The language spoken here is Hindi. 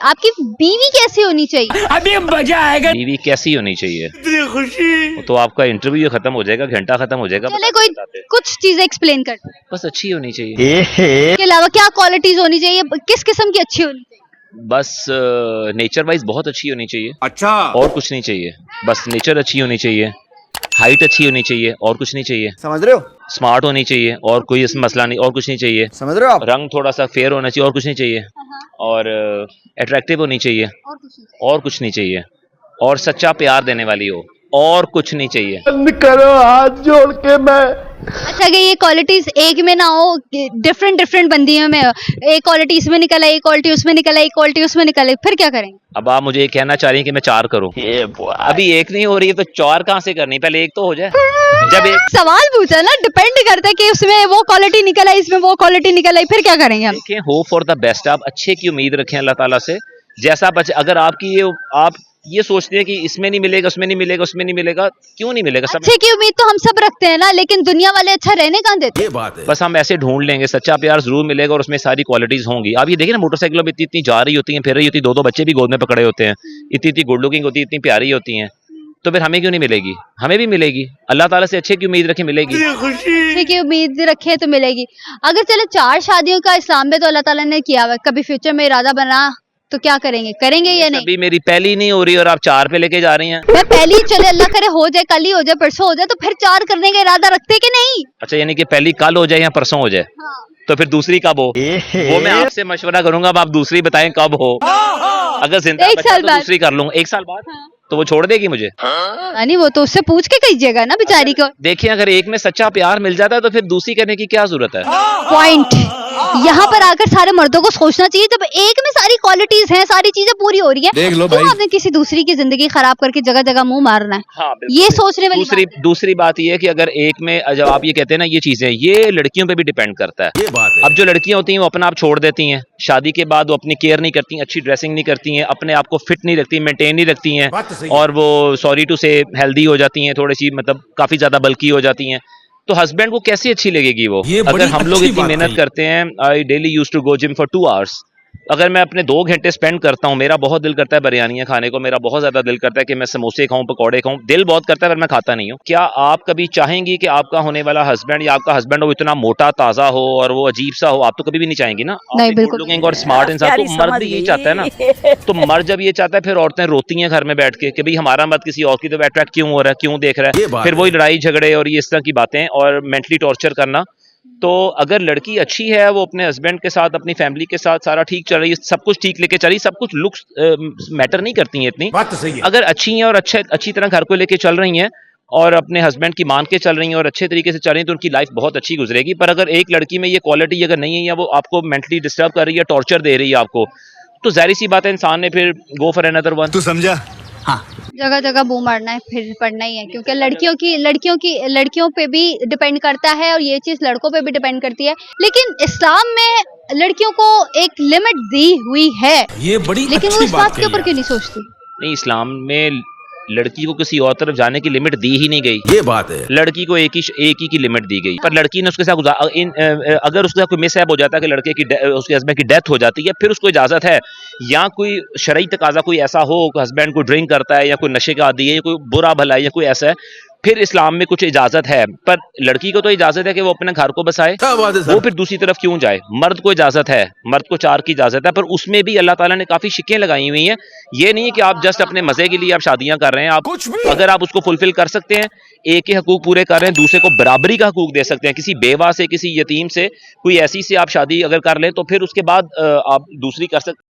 आपकी बीवी कैसी होनी चाहिए? अभी मजा आएगा। बीवी कैसी होनी चाहिए? इतनी खुशी। तो आपका इंटरव्यू खत्म हो जाएगा, घंटा खत्म हो जाएगा। चले कोई कुछ चीजें एक्सप्लेन कर। बस अच्छी होनी चाहिए। इसके अलावा क्या क्वालिटीज होनी चाहिए, किस किस्म की अच्छी होनी चाहिए? बस नेचर वाइज बहुत अच्छी होनी चाहिए। अच्छा। और कुछ नहीं चाहिए, बस नेचर अच्छी होनी चाहिए, हाइट अच्छी होनी चाहिए, और कुछ नहीं चाहिए। समझ रहे हो? स्मार्ट होनी चाहिए, और कोई इसमें मसला नहीं, और कुछ नहीं चाहिए। समझ रहे हो आप? रंग थोड़ा सा फेयर होना चाहिए, और कुछ नहीं चाहिए। और अट्रैक्टिव होनी चाहिए, और कुछ नहीं। और कुछ नहीं चाहिए। और सच्चा प्यार देने वाली हो, और कुछ नहीं चाहिए। बंद करो हाथ जोड़ के मैं। अच्छा कि ये क्वालिटीज एक में ना हो, डिफरेंट डिफरेंट बंदियों में हो। एक क्वालिटी इसमें निकल आई, एक क्वालिटी उसमें निकल आई, एक क्वालिटी उसमें निकल आई, फिर क्या करेंगे? अब आप मुझे ये कहना चाह रही हैं कि मैं 4 करूं? अभी एक नहीं हो रही है तो 4 कहां से करनी, पहले एक तो हो जाए। जब एक सवाल पूछा ना, डिपेंड करता है कि उसमें वो क्वालिटी निकल आई, इसमें वो क्वालिटी निकल आई, फिर क्या करेंगे हम? देखें, होप फॉर द बेस्ट, आप अच्छे की उम्मीद रखें अल्लाह ताला से। जैसा अगर आपकी आप ये सोचते हैं कि इसमें नहीं मिलेगा, उसमें नहीं मिलेगा, उसमें नहीं मिलेगा, क्यों नहीं मिलेगा? सब अच्छे की उम्मीद तो हम सब रखते हैं ना, लेकिन दुनिया वाले अच्छा रहने कहाँ देते? ये बात है। बस हम ऐसे ढूंढ लेंगे, सच्चा प्यार जरूर मिलेगा और उसमें सारी क्वालिटीज होंगी। आप ये देखिए ना, मोटरसाइकिलों में इतनी इतनी जा रही होती हैं, फिर रही होती, 2-2 बच्चे भी गोद में पकड़े होते हैं, इतनी इतनी गुड लुकिंग होती है, इतनी प्यारी होती हैं, तो फिर हमें क्यों नहीं मिलेगी? हमें भी मिलेगी। अल्लाह ताला से अच्छे की उम्मीद रखे, मिलेगी। अच्छे की उम्मीद रखे तो मिलेगी। अगर चलो 4 शादियों का इस्लाम में तो अल्लाह ताला ने किया हुआ, कभी फ्यूचर में इरादा बना तो क्या करेंगे, करेंगे या नहीं? अभी मेरी पहली नहीं हो रही और आप 4 पे लेके जा रही हैं। मैं पहली, चले अल्लाह करे हो जाए, कल ही हो जाए, परसों हो जाए, तो फिर 4 करने का इरादा रखते कि नहीं? अच्छा, यानी कि पहली कल हो जाए या परसों हो जाए, तो फिर दूसरी कब हो? वो मैं आपसे मशवरा करूंगा, अब आप दूसरी बताएं कब हो। अगर जिंदा एक बचा साल तो बाद। दूसरी कर लूंगा। 1 साल बाद तो वो छोड़ देगी मुझे? नहीं, वो तो उससे पूछ के कीजिएगा ना बेचारी को। देखिए, अगर एक में सच्चा प्यार मिल जाता है तो फिर दूसरी करने की क्या जरूरत है? पॉइंट यहाँ पर आकर सारे मर्दों को सोचना चाहिए, जब एक में सारी क्वालिटीज हैं, सारी चीजें पूरी हो रही हैं, देख लो तो भाई। आपने किसी दूसरी की जिंदगी खराब करके जगह जगह मुंह मारना है। हाँ, बिल्कुल ये सही। सोचने वाली दूसरी बात ये है कि अगर एक में, जब आप ये कहते हैं ना, ये चीजें, ये लड़कियों पे भी डिपेंड करता है। ये बात है। अब जो लड़कियां होती हैं वो अपना आप छोड़ देती हैं, शादी के बाद वो अपनी केयर नहीं करती, अच्छी ड्रेसिंग नहीं करती हैं, अपने आप को फिट नहीं रखती, मेंटेन नहीं रखती हैं, बात तो सही और वो सॉरी टू से हेल्दी हो जाती हैं, थोड़ी सी मतलब काफी ज्यादा बल्की हो जाती हैं। तो हस्बैंड को कैसी अच्छी लगेगी वो? ये अगर बड़ी हम लोग अच्छी इतनी बात मेहनत कही। करते हैं, I daily used to go gym for 2 hours, अगर मैं अपने 2 घंटे स्पेंड करता हूँ, मेरा बहुत दिल करता है बिरयानियां खाने को, मेरा बहुत ज्यादा दिल करता है कि मैं समोसे खाऊं, पकौड़े खाऊं, दिल बहुत करता है, पर मैं खाता नहीं हूँ। क्या आप कभी चाहेंगी कि आपका होने वाला हस्बैंड या आपका हस्बैंड हो इतना मोटा ताजा हो और वो अजीब सा हो? आप तो कभी भी नहीं चाहेंगी ना। आप नहीं, एक बिल्कुल good looking और स्मार्ट इंसान, तो मर्द भी यही चाहता है ना। तो मर्द जब ये चाहता है, फिर औरतें रोती हैं घर में बैठ के कि भाई हमारा मर्द किसी और की तरफ अट्रैक्ट क्यों हो रहा है, क्यों देख रहा ये है, बात फिर है। वही लड़ाई झगड़े और ये इस तरह की बातें और मेंटली टॉर्चर करना। तो अगर लड़की अच्छी है, वो अपने हस्बैंड के साथ, अपनी फैमिली के साथ सारा ठीक चल रही है, सब कुछ ठीक लेके चल रही है, सब कुछ लुक्स मैटर नहीं करती हैं इतनी। बात तो सही है। अगर अच्छी हैं और अच्छी तरह घर को लेके चल रही हैं और अपने हस्बैंड की मान के चल रही हैं और अच्छे तरीके से चल रही हैं, तो उनकी लाइफ बहुत अच्छी गुजरेगी। पर अगर एक लड़की में ये क्वालिटी अगर नहीं है, या वो आपको मेंटली डिस्टर्ब कर रही है, टॉर्चर दे रही है आपको, तो जाहिर सी बात है इंसान ने फिर गो फॉर अनदर वन। तू समझा? हाँ। जगह जगह बू मारना है, फिर पढ़ना ही है, क्योंकि लड़कियों पे भी डिपेंड करता है और ये चीज लड़कों पे भी डिपेंड करती है। लेकिन इस्लाम में लड़कियों को एक लिमिट दी हुई है, ये बड़ी लेकिन वो अच्छी इस बात बात के ऊपर क्यों नहीं सोचती? नहीं, इस्लाम में लड़की को किसी और तरफ जाने की लिमिट दी ही नहीं गई। ये बात है। लड़की को एक ही की लिमिट दी गई, पर लड़की ने उसके साथ अगर उसके साथ कोई मिसहैप हो जाता है कि लड़के की उसके हस्बैंड की डेथ हो जाती है, फिर उसको इजाजत है, या कोई शरई तकाजा कोई ऐसा हो, हस्बैंड को ड्रिंक करता है या कोई नशे का आदी है या कोई बुरा भला है या कोई ऐसा है, फिर इस्लाम में कुछ इजाजत है। पर लड़की को तो इजाजत है कि वो अपने घर को बसाए, क्या बात है सर? वो फिर दूसरी तरफ क्यों जाए? मर्द को इजाजत है, मर्द को 4 की इजाजत है, पर उसमें भी अल्लाह ताला ने काफी शिकें लगाई हुई हैं। ये नहीं है कि आप जस्ट अपने मजे के लिए आप शादियां कर रहे हैं। आप कुछ भी। अगर आप उसको फुलफिल कर सकते हैं, एक के हकूक पूरे कर रहे हैं, दूसरे को बराबरी का हकूक दे सकते हैं, किसी बेवा से, किसी यतीम से, कोई ऐसी से आप शादी अगर कर लें, तो फिर उसके बाद आप दूसरी कर सकते हैं।